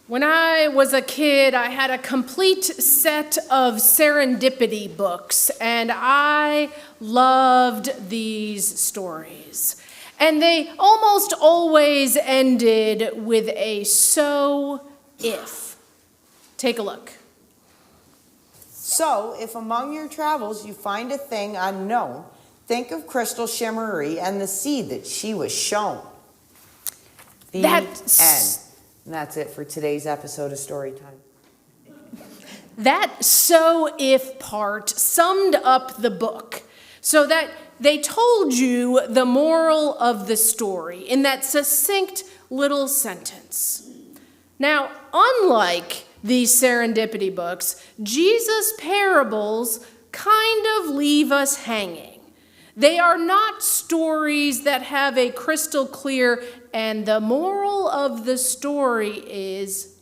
When I was a kid, I had a complete set of serendipity books, and I loved these stories. And they almost always ended with a "so if." Take a look. So, if among your travels you find a thing unknown, think of Crystal Shimmery and the seed that she was shown. The end. And that's it for today's episode of Storytime. That "so if" part summed up the book, so that they told you the moral of the story in that succinct little sentence. Now, unlike these serendipity books, Jesus' parables kind of leave us hanging. They are not stories that have a crystal clear "and the moral of the story is ...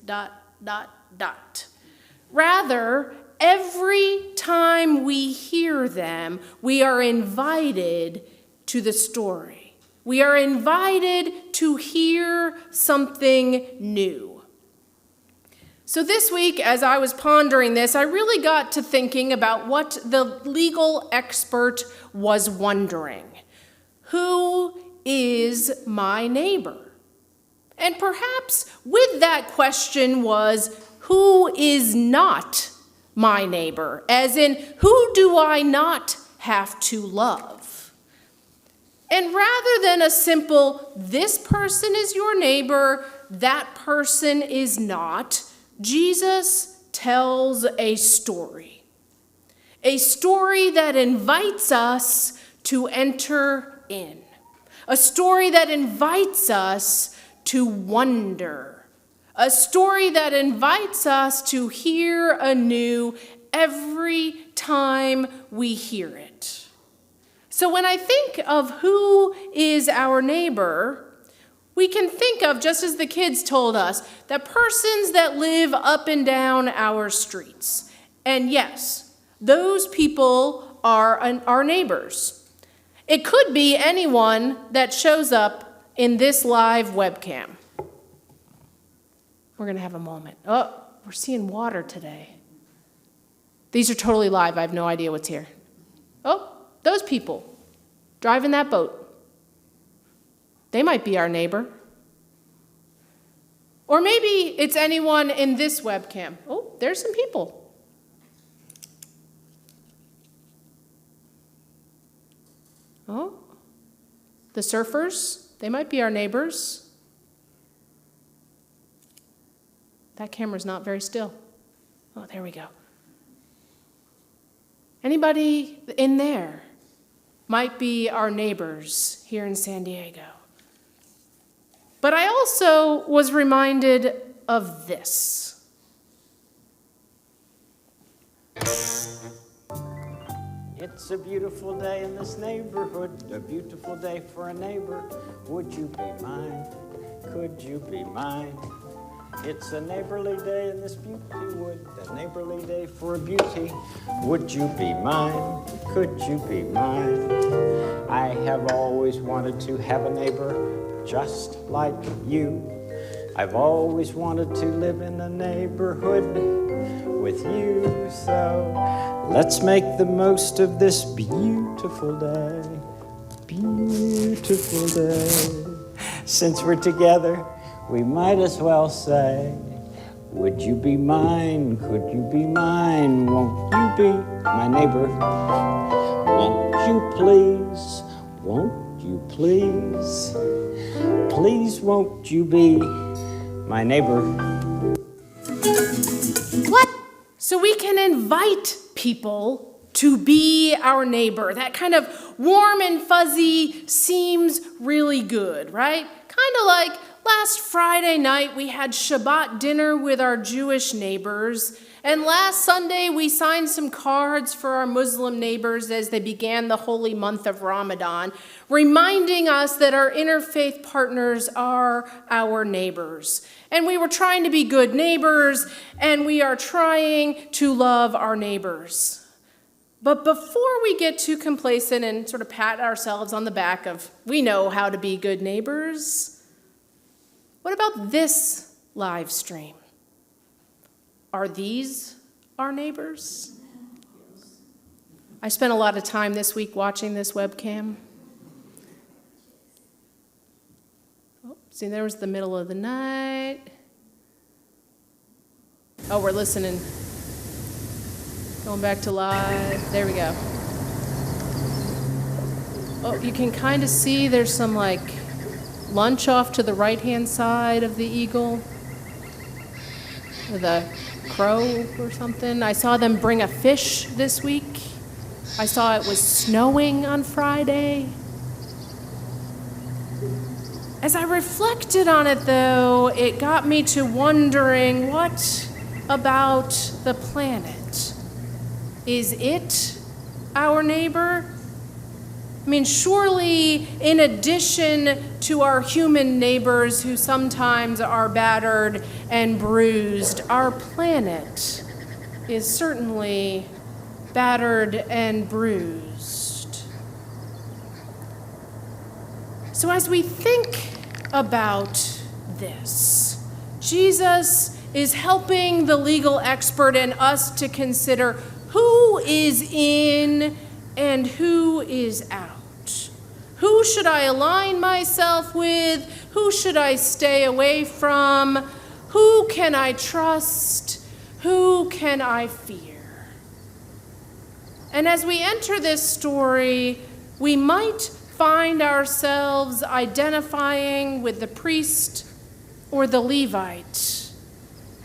Rather, every time we hear them, we are invited to the story. We are invited to hear something new. So this week, as I was pondering this, I really got to thinking about what the legal expert was wondering. Who is my neighbor? And perhaps with that question was, who is not my neighbor? As in, who do I not have to love? And rather than a simple, this person is your neighbor, that person is not, Jesus tells a story that invites us to enter in, a story that invites us to wonder, a story that invites us to hear anew every time we hear it. So when I think of who is our neighbor, we can think of, just as the kids told us, the persons that live up and down our streets. And yes, those people are our neighbors. It could be anyone that shows up in this live webcam. We're going to have a moment. Oh, we're seeing water today. These are totally live. I have no idea what's here. Oh, those people driving that boat. They might be our neighbor. Or maybe it's anyone in this webcam. Oh, there's some people. Oh, the surfers, they might be our neighbors. That camera's not very still. Oh, there we go. Anybody in there might be our neighbors here in San Diego. But I also was reminded of this. It's a beautiful day in this neighborhood, a beautiful day for a neighbor. Would you be mine? Could you be mine? It's a neighborly day in this beauty wood, a neighborly day for a beauty. Would you be mine? Could you be mine? I have always wanted to have a neighbor just like you. I've always wanted to live in a neighborhood with you. So let's make the most of this beautiful day. Beautiful day. Since we're together, we might as well say, would you be mine? Could you be mine? Won't you be my neighbor? Won't you please? Won't you please? Please won't you be my neighbor? What? So we can invite people to be our neighbor. That kind of warm and fuzzy seems really good, right? Kind of like last Friday night we had Shabbat dinner with our Jewish neighbors, and last Sunday we signed some cards for our Muslim neighbors as they began the holy month of Ramadan, reminding us that our interfaith partners are our neighbors. And we were trying to be good neighbors, and we are trying to love our neighbors. But before we get too complacent and sort of pat ourselves on the back of, we know how to be good neighbors, what about this live stream? Are these our neighbors? I spent a lot of time this week watching this webcam. Oh, see, there was the middle of the night. Oh, we're listening. Going back to live. There we go. Oh, you can kind of see there's some lunch off to the right-hand side of the eagle with a crow or something. I saw them bring a fish this week. I saw it was snowing on Friday. As I reflected on it, though, it got me to wondering, what about the planet? Is it our neighbor? I mean, surely in addition to our human neighbors who sometimes are battered and bruised, our planet is certainly battered and bruised. So as we think about this, Jesus is helping the legal expert and us to consider who is in and who is out. Who should I align myself with? Who should I stay away from? Who can I trust? Who can I fear? And as we enter this story, we might find ourselves identifying with the priest or the Levite.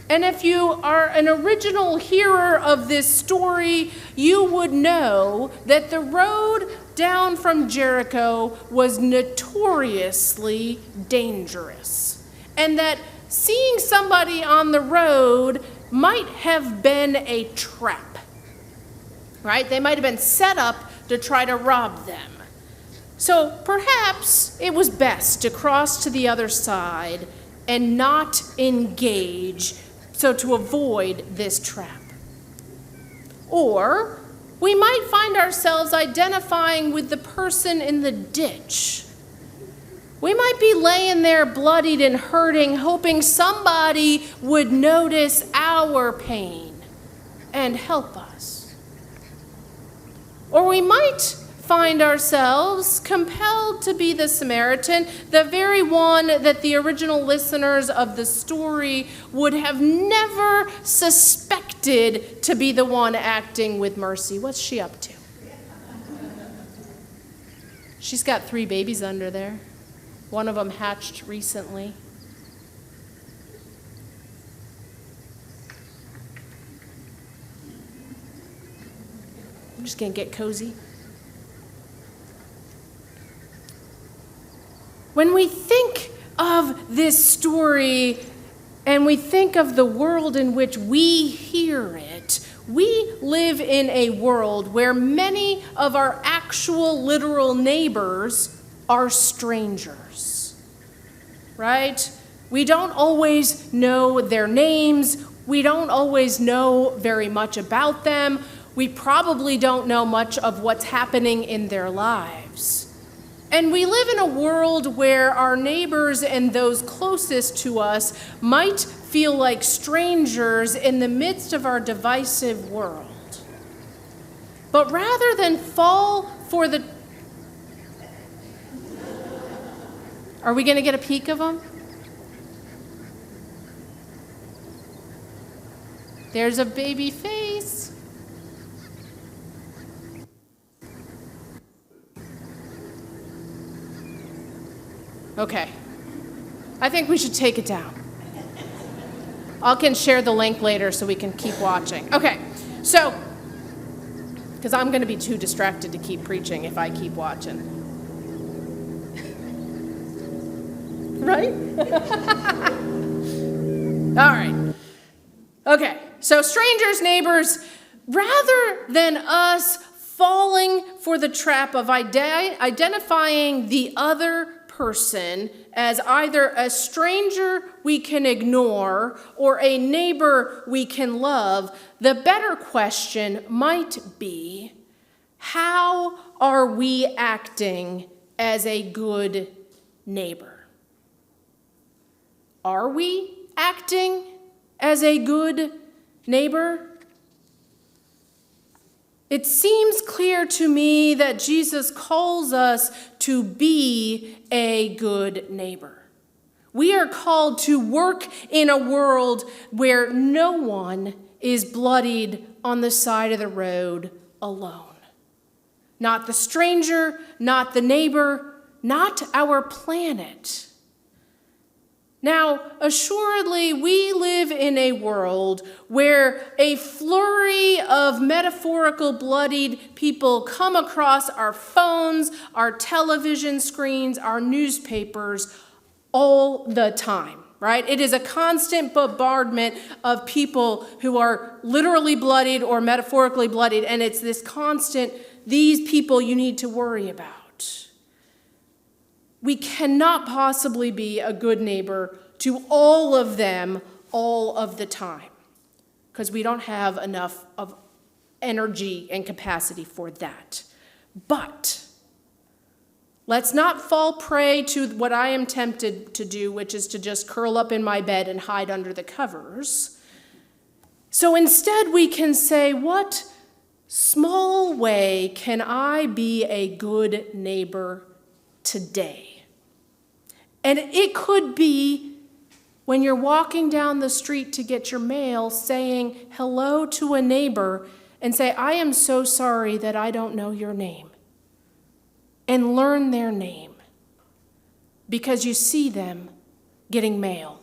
And if you are an original hearer of this story, you would know that the road down from Jericho was notoriously dangerous, and that seeing somebody on the road might have been a trap, right? They might have been set up to try to rob them. So perhaps it was best to cross to the other side and not engage, so to avoid this trap. Or we might find ourselves identifying with the person in the ditch. We might be laying there bloodied and hurting, hoping somebody would notice our pain and help us. Or we might find ourselves compelled to be the Samaritan, the very one that the original listeners of the story would have never suspected to be the one acting with mercy. What's she up to? She's got 3 babies under there. One of them hatched recently. I'm just gonna get cozy. When we think of this story and we think of the world in which we hear it, we live in a world where many of our actual literal neighbors are strangers, right? We don't always know their names. We don't always know very much about them. We probably don't know much of what's happening in their lives. And we live in a world where our neighbors and those closest to us might feel like strangers in the midst of our divisive world. But rather than fall for the... Are we going to get a peek of them? There's a baby face. Okay, I think we should take it down. I can share the link later so we can keep watching. Okay, so, because I'm going to be too distracted to keep preaching if I keep watching. Right? All right. Okay, so strangers, neighbors, rather than us falling for the trap of identifying the other person as either a stranger we can ignore or a neighbor we can love, the better question might be, how are we acting as a good neighbor? Are we acting as a good neighbor? It seems clear to me that Jesus calls us to be a good neighbor. We are called to work in a world where no one is bloodied on the side of the road alone. Not the stranger, not the neighbor, not our planet. Now, assuredly, we live in a world where a flurry of metaphorical bloodied people come across our phones, our television screens, our newspapers all the time, right? It is a constant bombardment of people who are literally bloodied or metaphorically bloodied, and it's this constant, these people you need to worry about. We cannot possibly be a good neighbor to all of them all of the time because we don't have enough of energy and capacity for that. But let's not fall prey to what I am tempted to do, which is to just curl up in my bed and hide under the covers. So instead we can say, what small way can I be a good neighbor today? And it could be when you're walking down the street to get your mail, saying hello to a neighbor and say, I am so sorry that I don't know your name. And learn their name because you see them getting mail.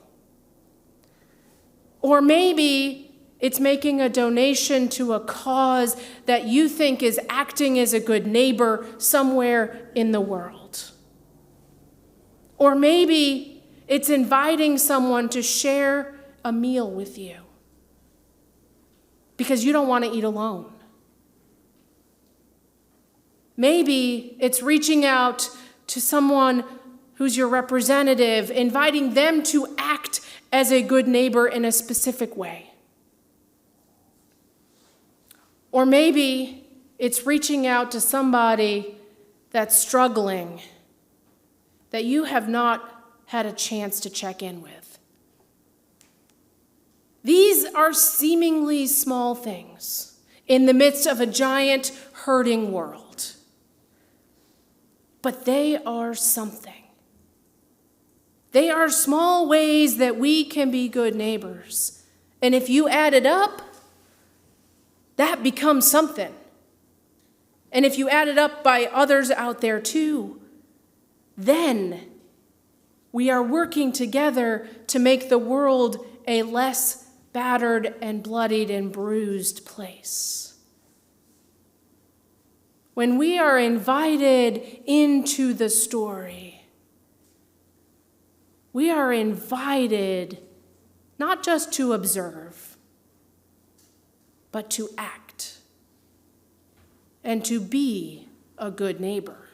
Or maybe it's making a donation to a cause that you think is acting as a good neighbor somewhere in the world. Or maybe it's inviting someone to share a meal with you because you don't want to eat alone. Maybe it's reaching out to someone who's your representative, inviting them to act as a good neighbor in a specific way. Or maybe it's reaching out to somebody that's struggling that you have not had a chance to check in with. These are seemingly small things in the midst of a giant hurting world. But they are something. They are small ways that we can be good neighbors. And if you add it up, that becomes something. And if you add it up by others out there too, then we are working together to make the world a less battered and bloodied and bruised place. When we are invited into the story, we are invited not just to observe, but to act and to be a good neighbor.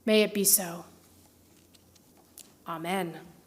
May it be so. Amen.